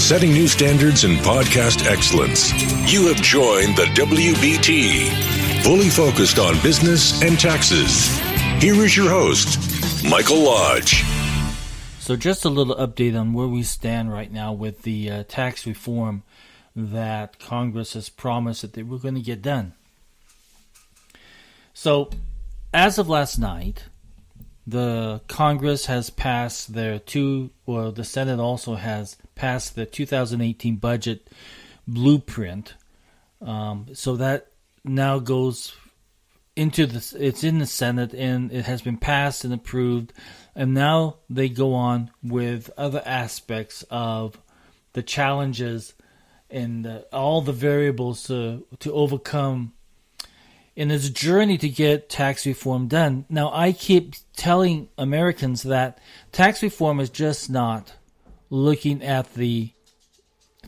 setting new standards in podcast excellence. You have joined the WBT, fully focused on business and taxes. Here is your host, Michael Lodge. So just a little update on where we stand right now with the tax reform that Congress has promised that they were going to get done. So as of last night, the Congress has passed the Senate also has passed the 2018 budget blueprint. So that now goes into it's in the Senate and it has been passed and approved. And now they go on with other aspects of the challenges and all the variables to overcome in this journey to get tax reform done. Now, I keep telling Americans that tax reform is just not looking at the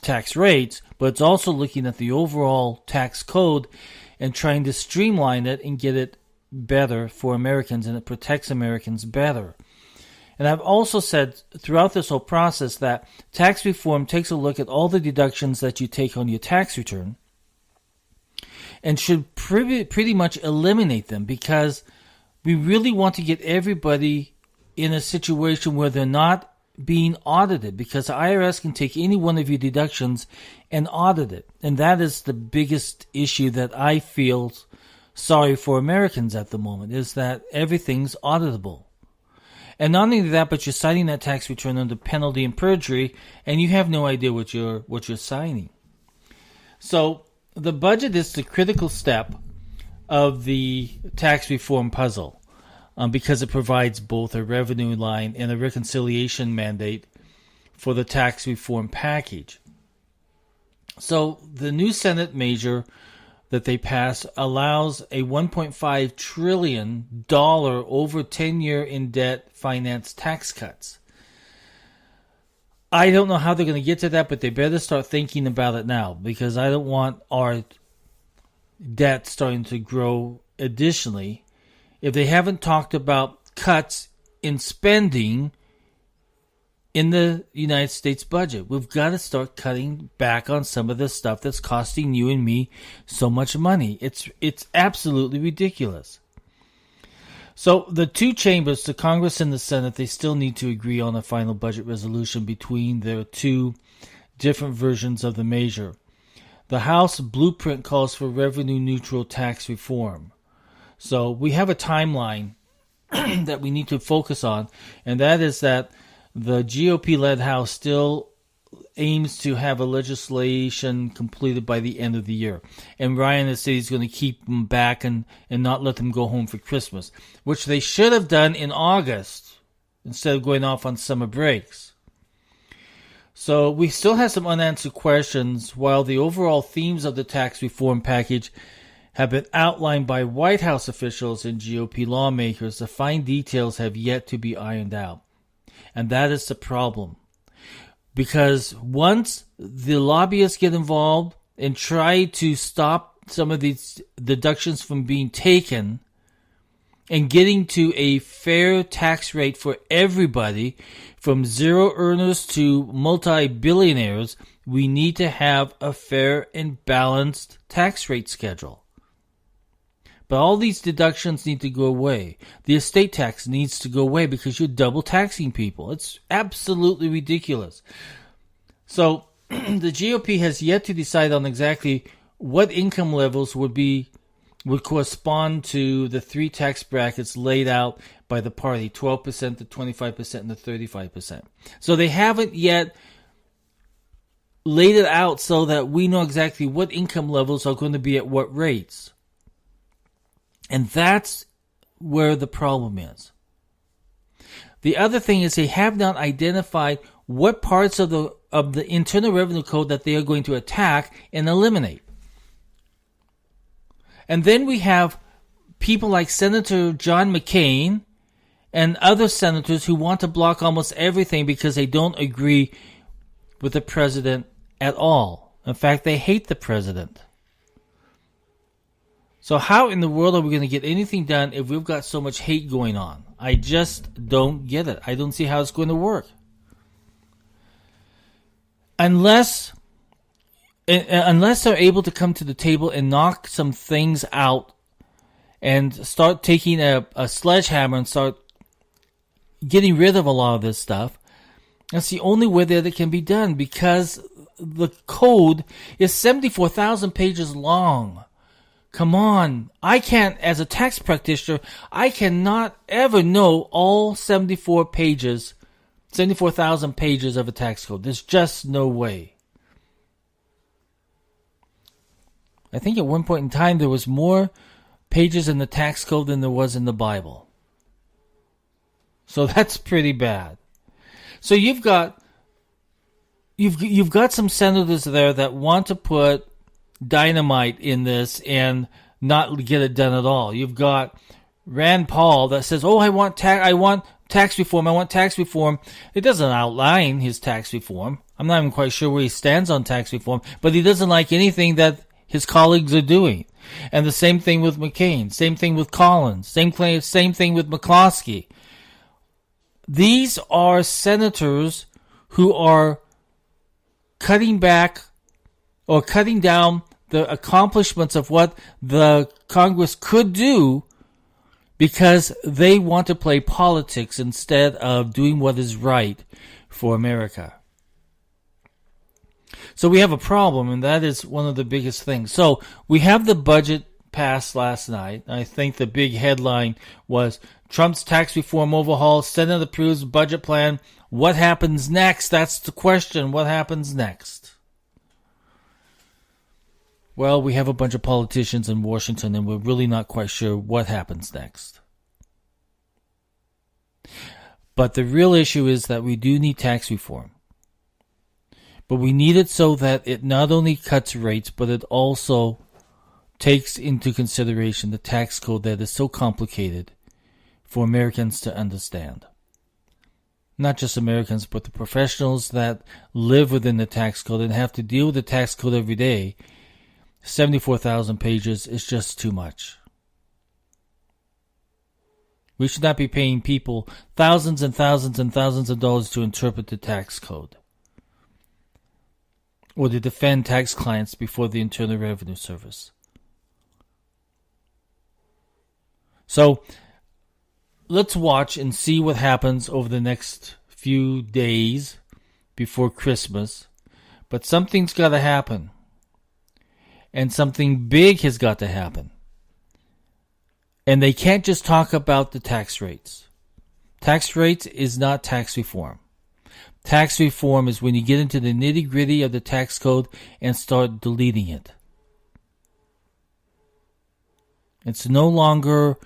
tax rates, but it's also looking at the overall tax code and trying to streamline it and get it better for Americans, and it protects Americans better. And I've also said throughout this whole process that tax reform takes a look at all the deductions that you take on your tax return and should pretty much eliminate them, because we really want to get everybody in a situation where they're not being audited, because the IRS can take any one of your deductions and audit it. And that is the biggest issue that I feel sorry for Americans at the moment, is that everything's auditable. And not only that, but you're signing that tax return under penalty and perjury, and you have no idea what you're signing. So the budget is the critical step of the tax reform puzzle, because it provides both a revenue line and a reconciliation mandate for the tax reform package. So the new Senate measure that they passed allows a $1.5 trillion over 10-year in-debt finance tax cuts. I don't know how they're going to get to that, but they better start thinking about it now, because I don't want our debt starting to grow additionally. If they haven't talked about cuts in spending in the United States budget, we've got to start cutting back on some of the stuff that's costing you and me so much money. It's absolutely ridiculous. So the two chambers, the Congress and the Senate, they still need to agree on a final budget resolution between their two different versions of the measure. The House blueprint calls for revenue-neutral tax reform. So we have a timeline that we need to focus on, and that is that the GOP-led House still aims to have a legislation completed by the end of the year. And Ryan has said he's going to keep them back and not let them go home for Christmas, which they should have done in August instead of going off on summer breaks. So we still have some unanswered questions, while the overall themes of the tax reform package have been outlined by White House officials and GOP lawmakers. The fine details have yet to be ironed out. And that is the problem. Because once the lobbyists get involved and try to stop some of these deductions from being taken and getting to a fair tax rate for everybody, from zero earners to multi-billionaires, we need to have a fair and balanced tax rate schedule. But all these deductions need to go away. The estate tax needs to go away because you're double taxing people. It's absolutely ridiculous. So the GOP has yet to decide on exactly what income levels would correspond to the three tax brackets laid out by the party, 12%, the 25%, and the 35%. So they haven't yet laid it out so that we know exactly what income levels are going to be at what rates. And that's where the problem is. The other thing is they have not identified what parts of the Internal Revenue Code that they are going to attack and eliminate. And then we have people like Senator John McCain and other senators who want to block almost everything because they don't agree with the president at all. In fact, they hate the president. So how in the world are we going to get anything done if we've got so much hate going on? I just don't get it. I don't see how it's going to work. unless they're able to come to the table and knock some things out and start taking a sledgehammer and start getting rid of a lot of this stuff, that's the only way that it can be done, because the code is 74,000 pages long. Come on. I can't, as a tax practitioner, I cannot ever know all 74,000 pages of a tax code. There's just no way. I think at one point in time there was more pages in the tax code than there was in the Bible. So that's pretty bad. So you've got some senators there that want to put dynamite in this and not get it done at all. You've got Rand Paul that says, "Oh, I want tax reform. I want tax reform." It doesn't outline his tax reform. I'm not even quite sure where he stands on tax reform, but he doesn't like anything that his colleagues are doing. And the same thing with McCain, same thing with Collins, same thing with McCloskey. These are senators who are cutting back or cutting down the accomplishments of what the Congress could do because they want to play politics instead of doing what is right for America. So we have a problem, and that is one of the biggest things. So we have the budget passed last night. I think the big headline was Trump's tax reform overhaul, Senate approves budget plan. What happens next? That's the question. What happens next? Well, we have a bunch of politicians in Washington, and we're really not quite sure what happens next. But the real issue is that we do need tax reform. But we need it so that it not only cuts rates, but it also takes into consideration the tax code that is so complicated for Americans to understand. Not just Americans, but the professionals that live within the tax code and have to deal with the tax code every day. 74,000 pages is just too much. We should not be paying people thousands and thousands and thousands of dollars to interpret the tax code or to defend tax clients before the Internal Revenue Service. So let's watch and see what happens over the next few days before Christmas. But something's got to happen. And something big has got to happen. And they can't just talk about the tax rates. Tax rates is not tax reform. Tax reform is when you get into the nitty-gritty of the tax code and start deleting it. It's no longer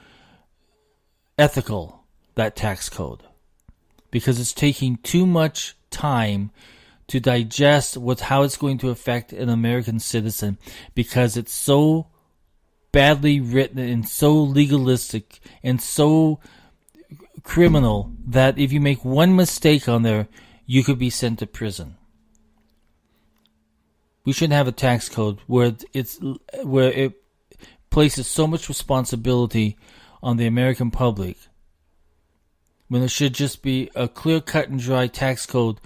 ethical, that tax code, because it's taking too much time to digest how it's going to affect an American citizen, because it's so badly written and so legalistic and so criminal that if you make one mistake on there, you could be sent to prison. We shouldn't have a tax code where it places so much responsibility on the American public when it should just be a clear cut and dry tax code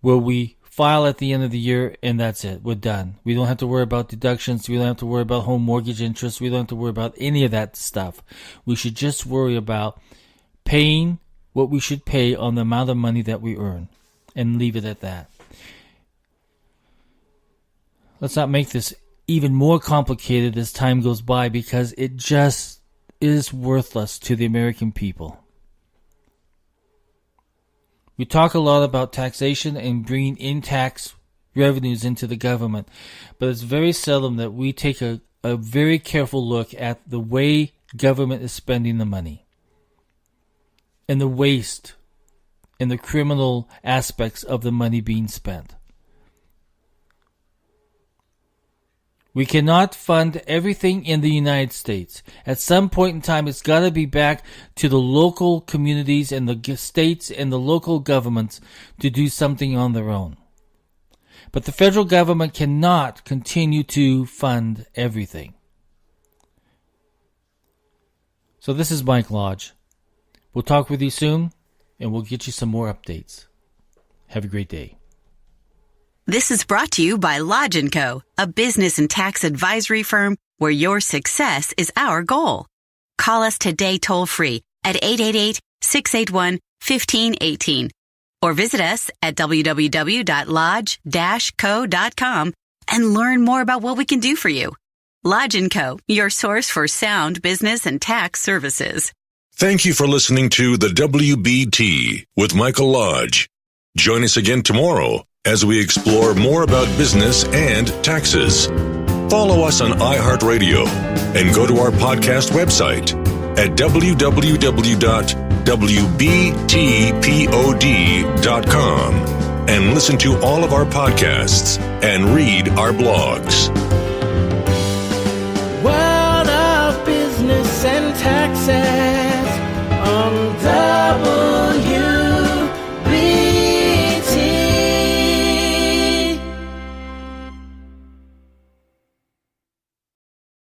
where we file at the end of the year and that's it. We're done. We don't have to worry about deductions. We don't have to worry about home mortgage interest. We don't have to worry about any of that stuff. We should just worry about paying what we should pay on the amount of money that we earn and leave it at that. Let's not make this even more complicated as time goes by, because it just is worthless to the American people. We talk a lot about taxation and bringing in tax revenues into the government, but it's very seldom that we take a very careful look at the way government is spending the money and the waste and the criminal aspects of the money being spent. We cannot fund everything in the United States. At some point in time, it's got to be back to the local communities and the states and the local governments to do something on their own. But the federal government cannot continue to fund everything. So this is Mike Lodge. We'll talk with you soon, and we'll get you some more updates. Have a great day. This is brought to you by Lodge & Co., a business and tax advisory firm where your success is our goal. Call us today toll-free at 888-681-1518 or visit us at www.lodge-co.com and learn more about what we can do for you. Lodge & Co., your source for sound business and tax services. Thank you for listening to the WBT with Michael Lodge. Join us again tomorrow as we explore more about business and taxes. Follow us on iHeartRadio and go to our podcast website at www.wbtpod.com and listen to all of our podcasts and read our blogs.